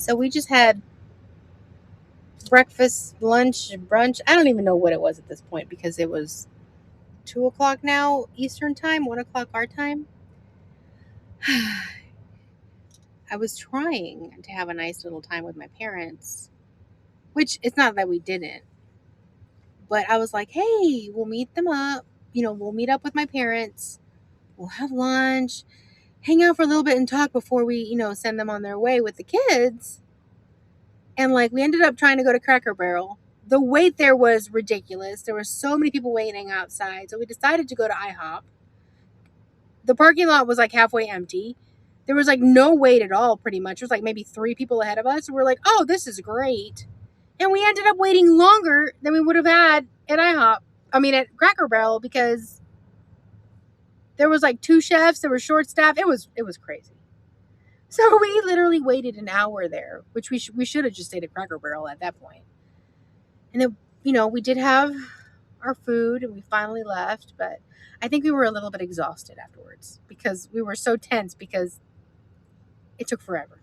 So we just had breakfast, lunch, brunch. I don't even know what it was at this point because it was 2 o'clock now Eastern time, 1 o'clock our time. I was trying to have a nice little time with my parents, which it's not that we didn't, but I was like, hey, we'll meet them up. We'll meet up with my parents. We'll have lunch, hang out for a little bit and talk before we, send them on their way with the kids. And like, we ended up trying to go to Cracker Barrel. The wait there was ridiculous. There were so many people waiting outside. So we decided to go to IHOP. The parking lot was like halfway empty. There was like no wait at all, pretty much. There was like maybe 3 people ahead of us. And we're like, oh, this is great. And we ended up waiting longer than we would have had at IHOP. At Cracker Barrel, because there was like 2 chefs. There were short staff. It was crazy. So we literally waited an hour there, which we should have just stayed at Cracker Barrel at that point. And then, we did have our food and we finally left, but I think we were a little bit exhausted afterwards because we were so tense because it took forever.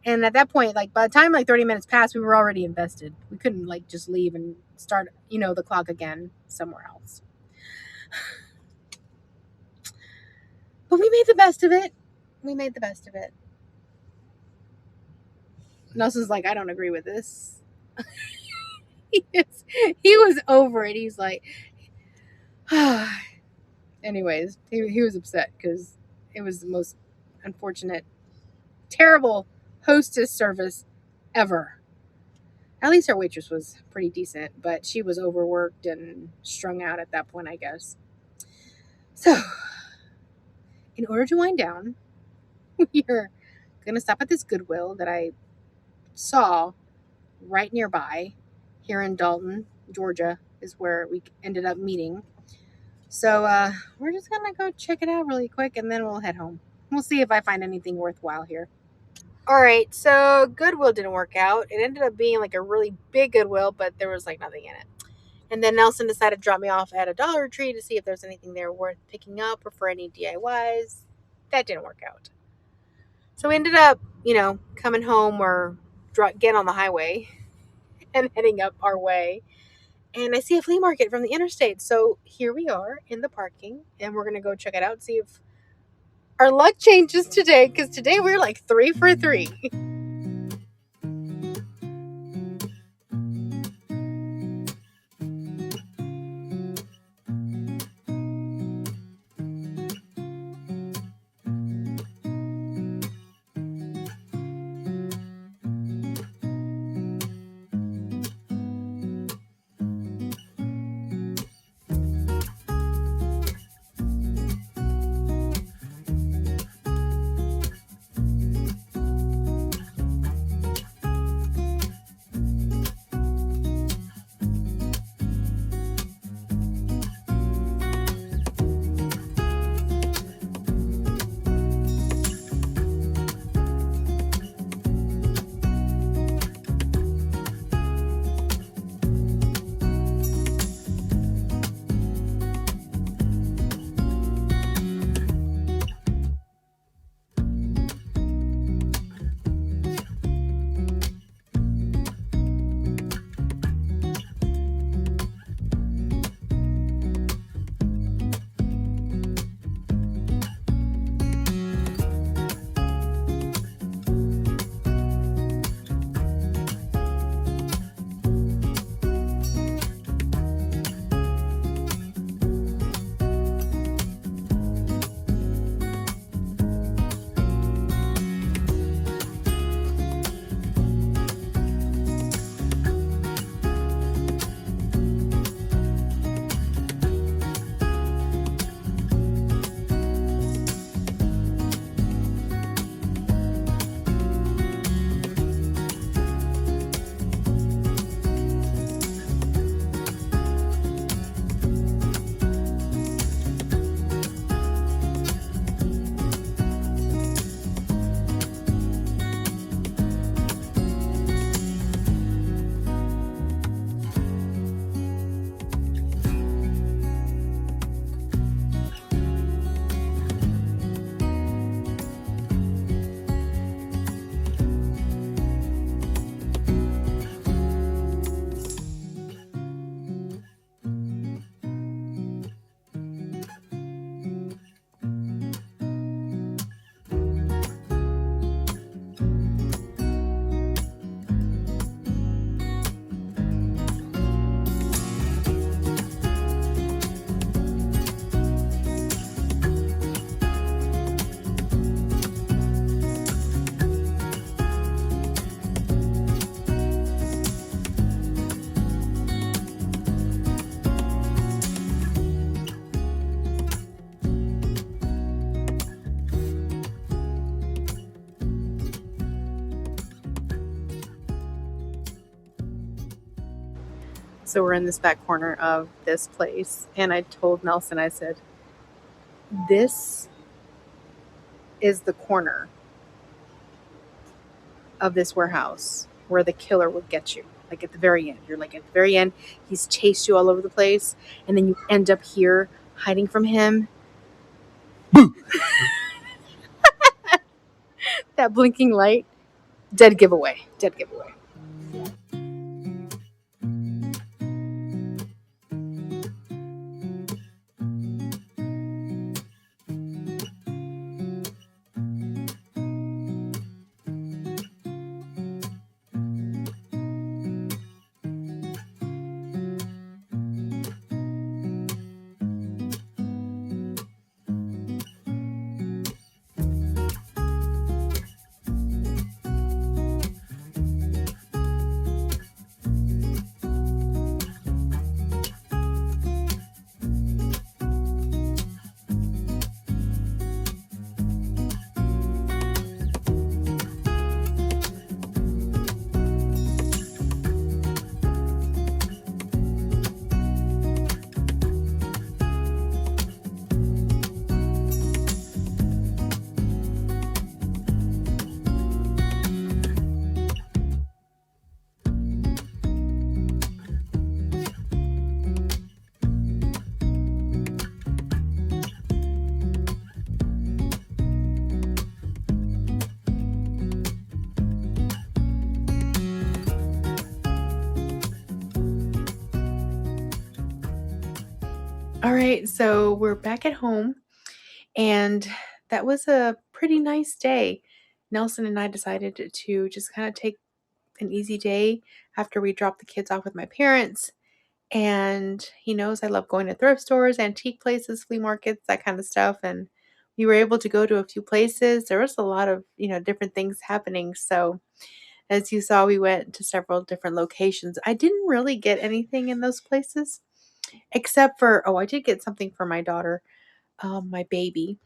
And at that point, like by the time like 30 minutes passed, we were already invested. We couldn't like just leave and start, the clock again somewhere else. But we made the best of it. Nelson's like, I don't agree with this. He was over it. He's like, anyways, he was upset because it was the most unfortunate, terrible hostess service ever. At least our waitress was pretty decent, but she was overworked and strung out at that point, I guess. So, in order to wind down, we're going to stop at this Goodwill that I saw right nearby here in Dalton, Georgia, is where we ended up meeting. So we're just going to go check it out really quick, and then we'll head home. We'll see if I find anything worthwhile here. All right, so Goodwill didn't work out. It ended up being like a really big Goodwill, but there was like nothing in it. And then Nelson decided to drop me off at a Dollar Tree to see if there's anything there worth picking up or for any DIYs. That didn't work out. So we ended up, coming home or getting on the highway and heading up our way. And I see a flea market from the interstate. So here we are in the parking, and we're going to go check it out, see if our luck changes today, because today we're like 3 for 3. So we're in this back corner of this place. And I told Nelson, I said, this is the corner of this warehouse where the killer would get you. Like at the very end. You're like at the very end. He's chased you all over the place. And then you end up here hiding from him. That blinking light. Dead giveaway. Dead giveaway. All right, so we're back at home, and that was a pretty nice day. Nelson and I decided to just kind of take an easy day after we dropped the kids off with my parents. And he knows I love going to thrift stores, antique places, flea markets, that kind of stuff. And we were able to go to a few places. There was a lot of, different things happening. So as you saw, we went to several different locations. I didn't really get anything in those places except for, I did get something for my daughter, my baby,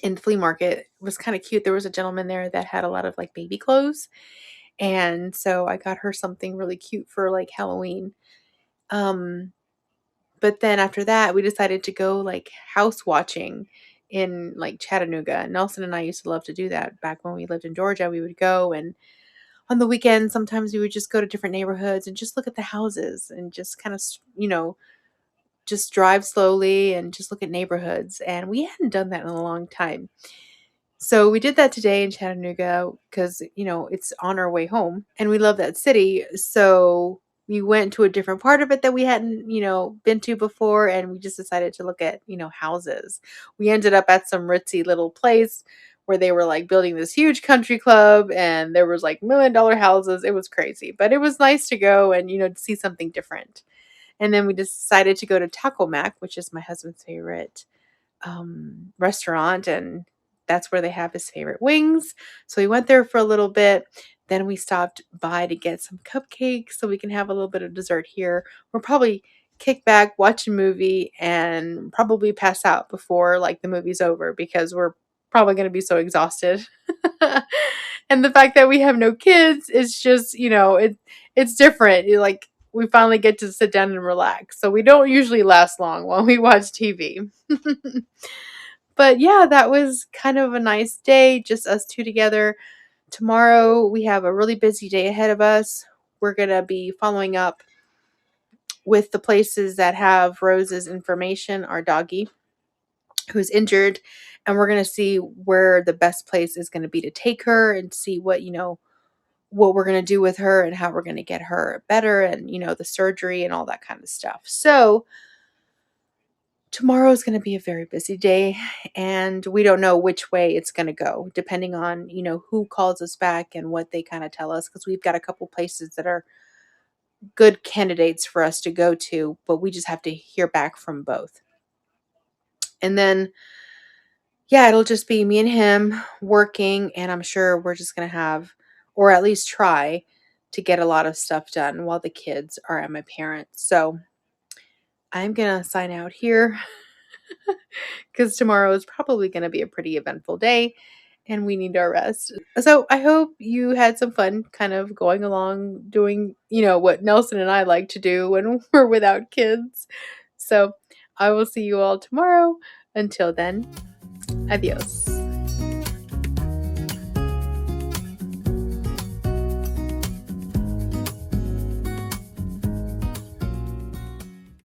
in the flea market. It was kind of cute. There was a gentleman there that had a lot of like baby clothes. And so I got her something really cute for like Halloween. But then after that, we decided to go like house watching in like Chattanooga. Nelson and I used to love to do that back when we lived in Georgia. We would go, and on the weekends, sometimes we would just go to different neighborhoods and just look at the houses and just kind of, just drive slowly and just look at neighborhoods. And we hadn't done that in a long time. So we did that today in Chattanooga because, it's on our way home and we love that city. So we went to a different part of it that we hadn't, been to before. And we just decided to look at, houses. We ended up at some ritzy little place where they were like building this huge country club and there was like $1 million houses. It was crazy, but it was nice to go and, to see something different. And then we decided to go to Taco Mac, which is my husband's favorite restaurant, and that's where they have his favorite wings. So we went there for a little bit. Then we stopped by to get some cupcakes so we can have a little bit of dessert here. We'll probably kick back, watch a movie, and probably pass out before like the movie's over because we're probably going to be so exhausted. And the fact that we have no kids is just, it's different. Like we finally get to sit down and relax. So we don't usually last long while we watch TV. But yeah, that was kind of a nice day, just us two together. Tomorrow, we have a really busy day ahead of us. We're going to be following up with the places that have Rose's information, our doggie, who's injured. And we're going to see where the best place is going to be to take her and see what we're going to do with her and how we're going to get her better and, the surgery and all that kind of stuff. So tomorrow is going to be a very busy day and we don't know which way it's going to go depending on, who calls us back and what they kind of tell us, because we've got a couple places that are good candidates for us to go to, but we just have to hear back from both. And then, yeah, it'll just be me and him working, and I'm sure we're just going to have, or at least try to get a lot of stuff done while the kids are at my parents'. So I'm going to sign out here because tomorrow is probably going to be a pretty eventful day. and we need our rest. So I hope you had some fun kind of going along doing, what Nelson and I like to do when we're without kids. So I will see you all tomorrow. Until then, adios.